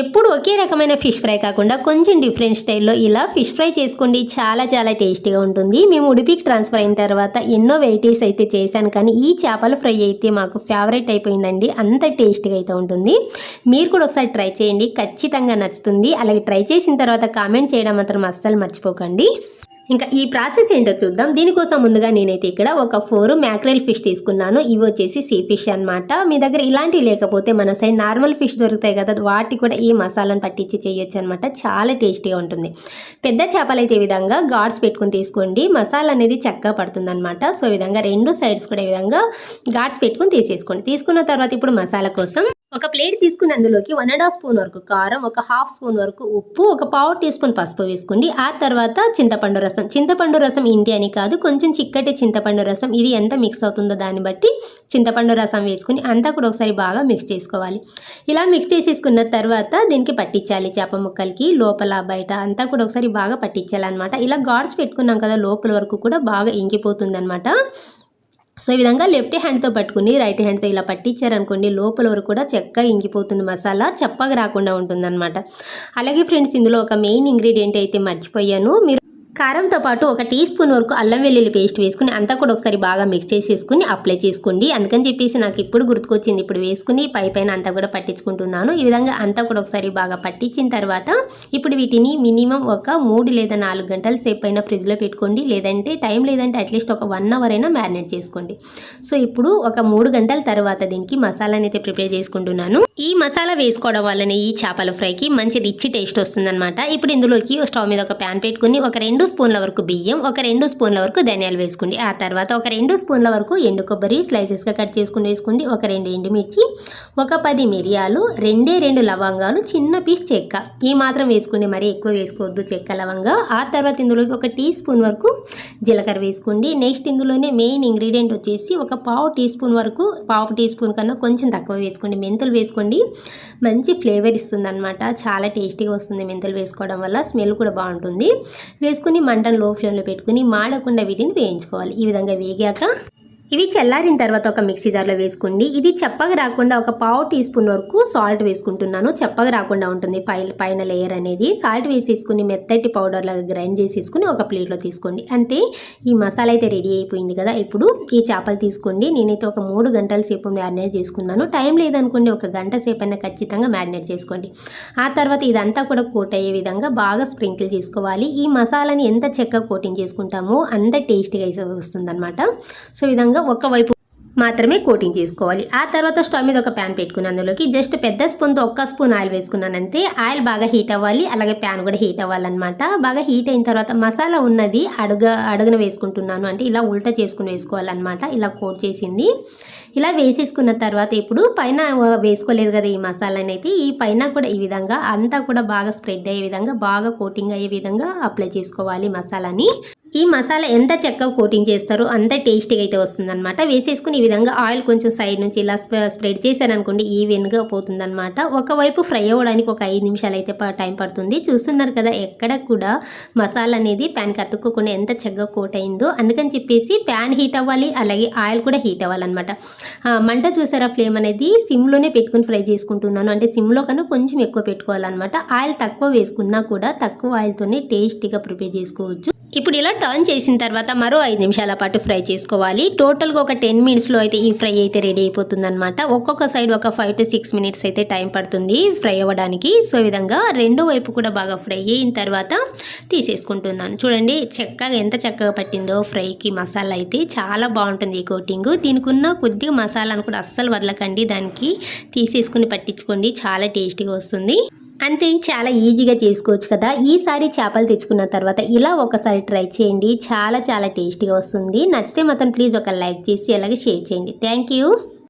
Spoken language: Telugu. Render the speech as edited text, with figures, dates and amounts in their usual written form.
ఎప్పుడు ఒకే రకమైన ఫిష్ ఫ్రై కాకుండా కొంచెం డిఫరెంట్ స్టైల్లో ఇలా ఫిష్ ఫ్రై చేసుకోండి. చాలా చాలా టేస్టీగా ఉంటుంది. మేము ఉడిపికి ట్రాన్స్ఫర్ అయిన తర్వాత ఎన్నో వెరైటీస్ అయితే చేశాను, కానీ ఈ చేపల ఫ్రై అయితే మాకు ఫేవరెట్ అయిపోయిందండి. అంత టేస్టీగా అయితే ఉంటుంది. మీరు కూడా ఒకసారి ట్రై చేయండి, ఖచ్చితంగా నచ్చుతుంది. అలాగే ట్రై చేసిన తర్వాత కామెంట్ చేయడం మాత్రం అస్సలు మర్చిపోకండి. ఇంకా ఈ ప్రాసెస్ ఏంటో చూద్దాం. దీనికోసం ముందుగా నేనైతే ఇక్కడ ఒక 4 మ్యాక్రెల్ ఫిష్ తీసుకున్నాను. ఇవి వచ్చేసి సీ ఫిష్ అనమాట. మీ దగ్గర ఇలాంటివి లేకపోతే మన సైడ్ నార్మల్ ఫిష్ దొరుకుతాయి కదా, వాటి కూడా ఈ మసాలాను పట్టించి చేయొచ్చు అనమాట. చాలా టేస్టీగా ఉంటుంది. పెద్ద చేపలు అయితే ఈ విధంగా గాడ్స్ పెట్టుకుని తీసుకోండి. మసాలా అనేది చక్కగా పడుతుంది అనమాట. సో ఈ విధంగా 2 సైడ్స్ కూడా ఈ విధంగా గాడ్స్ పెట్టుకుని తీసేసుకోండి. తీసుకున్న తర్వాత ఇప్పుడు మసాలా కోసం ఒక ప్లేట్ తీసుకుని అందులోకి 1.5 స్పూన్ వరకు కారం, ఒక 1/2 స్పూన్ వరకు ఉప్పు, ఒక 1/4 టీ స్పూన్ పసుపు వేసుకోండి. ఆ తర్వాత చింతపండు రసం. చింతపండు రసం ఇంటి అని కాదు, కొంచెం చిక్కటి చింతపండు రసం. ఇది ఎంత మిక్స్ అవుతుందో దాన్ని బట్టి చింతపండు రసం వేసుకుని అంతా కూడా ఒకసారి బాగా మిక్స్ చేసుకోవాలి. ఇలా మిక్స్ చేసేసుకున్న తర్వాత దీనికి పట్టించాలి. చేప ముక్కలకి లోపల బయట అంతా కూడా ఒకసారి బాగా పట్టించాలన్నమాట. ఇలా గాడ్స్ పెట్టుకున్నాం కదా, లోపల వరకు కూడా బాగా ఇంకిపోతుంది అనమాట. సో ఈ విధంగా లెఫ్ట్ హ్యాండ్తో పట్టుకుని రైట్ హ్యాండ్తో ఇలా పట్టించారనుకోండి, లోపల వరకు కూడా చక్కగా ఇంకిపోతుంది. మసాలా చప్పగా రాకుండా ఉంటుందన్నమాట. అలాగే ఫ్రెండ్స్, ఇందులో ఒక మెయిన్ ఇంగ్రీడియంట్ అయితే మర్చిపోయాను. మీరు కారంతో పాటు ఒక టీ స్పూన్ వరకు అల్లం వెల్లుల్లి పేస్ట్ వేసుకుని అంతా కూడా ఒకసారి బాగా మిక్స్ చేసేసుకుని అప్లై చేసుకోండి. అందుకని చెప్పేసి నాకు ఇప్పుడు గుర్తుకొచ్చింది. ఇప్పుడు వేసుకుని పైన అంతా కూడా పట్టించుకుంటున్నాను. ఈ విధంగా అంతా కూడా ఒకసారి బాగా పట్టించిన తర్వాత ఇప్పుడు వీటిని మినిమం ఒక 3 లేదా 4 గంటల సేపు అయినా ఫ్రిడ్జ్లో పెట్టుకోండి. లేదంటే టైం లేదంటే అట్లీస్ట్ ఒక 1 అవర్ అయినా మ్యారినేట్ చేసుకోండి. సో ఇప్పుడు ఒక 3 గంటల తర్వాత దీనికి మసాలాని అయితే ప్రిపేర్ చేసుకుంటున్నాను. ఈ మసాలా వేసుకోవడం వల్లనే ఈ చేపల ఫ్రైకి మంచి రిచ్ టేస్ట్ వస్తుందన్నమాట. ఇప్పుడు ఇందులోకి స్టవ్ మీద ఒక ప్యాన్ పెట్టుకుని ఒక 2 స్పూన్ల వరకు బియ్యం, ఒక 2 స్పూన్ల వరకు ధనియాలు వేసుకోండి. ఆ తర్వాత ఒక 2 స్పూన్ల వరకు ఎండు కొబ్బరి స్లైసెస్గా కట్ చేసుకుని వేసుకోండి. ఒక 2 ఎండుమిర్చి, ఒక 10 మిరియాలు, 2 లవంగాలు, చిన్న పీస్ చెక్క. ఈ మాత్రం వేసుకోండి, మరీ ఎక్కువ వేసుకోవద్దు చెక్క లవంగా. ఆ తర్వాత ఇందులోకి ఒక టీ స్పూన్ వరకు జీలకర్ర వేసుకోండి. నెక్స్ట్ ఇందులోనే మెయిన్ ఇంగ్రీడియంట్ వచ్చేసి ఒక 1/2 టీ స్పూన్ వరకు, 1/2 టీ స్పూన్ కన్నా కొంచెం తక్కువ వేసుకోండి, మెంతులు వేసుకోండి. మంచి ఫ్లేవర్ ఇస్తుంది అనమాట. చాలా టేస్టీగా వస్తుంది మెంతులు వేసుకోవడం వల్ల. స్మెల్ కూడా బాగుంటుంది. వేసుకుని మంటను లో ఫ్లేమ్లో పెట్టుకుని మాడకుండా వీటిని వేయించుకోవాలి. ఈ విధంగా వేగాక ఇవి చల్లారిన తర్వాత ఒక మిక్సీ జార్లో వేసుకోండి. ఇది చప్పగా రాకుండా ఒక 1/2 టీ స్పూన్ వరకు సాల్ట్ వేసుకుంటున్నాను. చప్పగా రాకుండా ఉంటుంది పైన లేయర్ అనేది. సాల్ట్ వేసేసుకుని మెత్తటి పౌడర్ లాగా గ్రైండ్ చేసేసుకుని ఒక ప్లేట్లో తీసుకోండి. అంతే, ఈ మసాలా అయితే రెడీ అయిపోయింది కదా. ఇప్పుడు ఈ చేపలు తీసుకోండి. నేనైతే ఒక 3 గంటల సేపు మ్యారినేట్ చేసుకున్నాను. టైం లేదనుకోండి, ఒక గంట సేపు అయినా ఖచ్చితంగా మ్యారినేట్ చేసుకోండి. ఆ తర్వాత ఇదంతా కూడా కోట్ అయ్యే విధంగా బాగా స్ప్రింకిల్ చేసుకోవాలి. ఈ మసాలాని ఎంత చక్కగా కోటింగ్ చేసుకుంటామో అంత టేస్టీగా అయితే వస్తుందన్నమాట. సో విధంగా ఒకవైపు మాత్రమే కోటింగ్ చేసుకోవాలి. ఆ తర్వాత స్టవ్ మీద ఒక ప్యాన్ పెట్టుకుని అందులోకి జస్ట్ పెద్ద స్పూన్తో 1 స్పూన్ ఆయిల్ వేసుకున్నానంటే ఆయిల్ బాగా హీట్ అవ్వాలి. అలాగే ప్యాన్ కూడా హీట్ అవ్వాలన్నమాట. బాగా హీట్ అయిన తర్వాత మసాలా ఉన్నది అడుగున వేసుకుంటున్నాను. అంటే ఇలా ఉల్టా చేసుకుని వేసుకోవాలన్నమాట. ఇలా కోట్ చేసింది ఇలా వేసేసుకున్న తర్వాత ఇప్పుడు పైన వేసుకోలేదు కదా ఈ మసాలాని అయితే, ఈ పైన కూడా ఈ విధంగా అంతా కూడా బాగా స్ప్రెడ్ అయ్యే విధంగా, బాగా కోటింగ్ అయ్యే విధంగా అప్లై చేసుకోవాలి మసాలాని. ఈ మసాలా ఎంత చక్కగా కోటింగ్ చేస్తారో అంత టేస్టీగా అయితే వస్తుందన్నమాట. వేసేసుకుని ఈ విధంగా ఆయిల్ కొంచెం సైడ్ నుంచి ఇలా స్ప్రెడ్ చేశారనుకోండి, ఈవెన్గా పోతుందన్నమాట. ఒకవైపు ఫ్రై అవ్వడానికి ఒక 5 నిమిషాలు అయితే టైం పడుతుంది. చూస్తున్నారు కదా, ఎక్కడ కూడా మసాలా అనేది ప్యాన్కి అతుక్కోకుండా ఎంత చక్కగా కోట్ అయిందో. అందుకని చెప్పేసి ప్యాన్ హీట్ అవ్వాలి, అలాగే ఆయిల్ కూడా హీట్ అవ్వాలన్నమాట. మంట చూసారా, ఫ్లేమ్ అనేది సిమ్లోనే పెట్టుకుని ఫ్రై చేసుకుంటున్నాను. అంటే సిమ్లో కన్నా కొంచెం ఎక్కువ పెట్టుకోవాలన్నమాట. ఆయిల్ తక్కువ వేసుకున్నా కూడా తక్కువ ఆయిల్తోనే టేస్టీగా ప్రిపేర్ చేసుకోవచ్చు. ఇప్పుడు ఇలా టర్న్ చేసిన తర్వాత మరో 5 నిమిషాల పాటు ఫ్రై చేసుకోవాలి. టోటల్గా ఒక 10 మినిట్స్లో అయితే ఈ ఫ్రై అయితే రెడీ అయిపోతుంది అనమాట. ఒక్కొక్క సైడ్ ఒక 5 to 6 మినిట్స్ అయితే టైం పడుతుంది ఫ్రై అవ్వడానికి. సో ఈ విధంగా రెండో వైపు కూడా బాగా ఫ్రై అయిన తర్వాత తీసేసుకుంటున్నాను. చూడండి చక్కగా ఎంత చక్కగా పట్టిందో ఫ్రైకి మసాలా అయితే. చాలా బాగుంటుంది ఈ కోటింగ్. దీనికి ఉన్న కొద్దిగా మసాలాను కూడా అస్సలు వదలకండి, దానికి తీసేసుకుని పట్టించుకోండి. చాలా టేస్టీగా వస్తుంది. అంతే, చాలా ఈజీగా చేసుకోవచ్చు కదా. ఈసారి చేపలు తెచ్చుకున్న తర్వాత ఇలా ఒకసారి ట్రై చేయండి. చాలా చాలా టేస్టీగా వస్తుంది. నచ్చితే మాత్రం ప్లీజ్ ఒక లైక్ చేసి అలాగే షేర్ చేయండి. Thank you.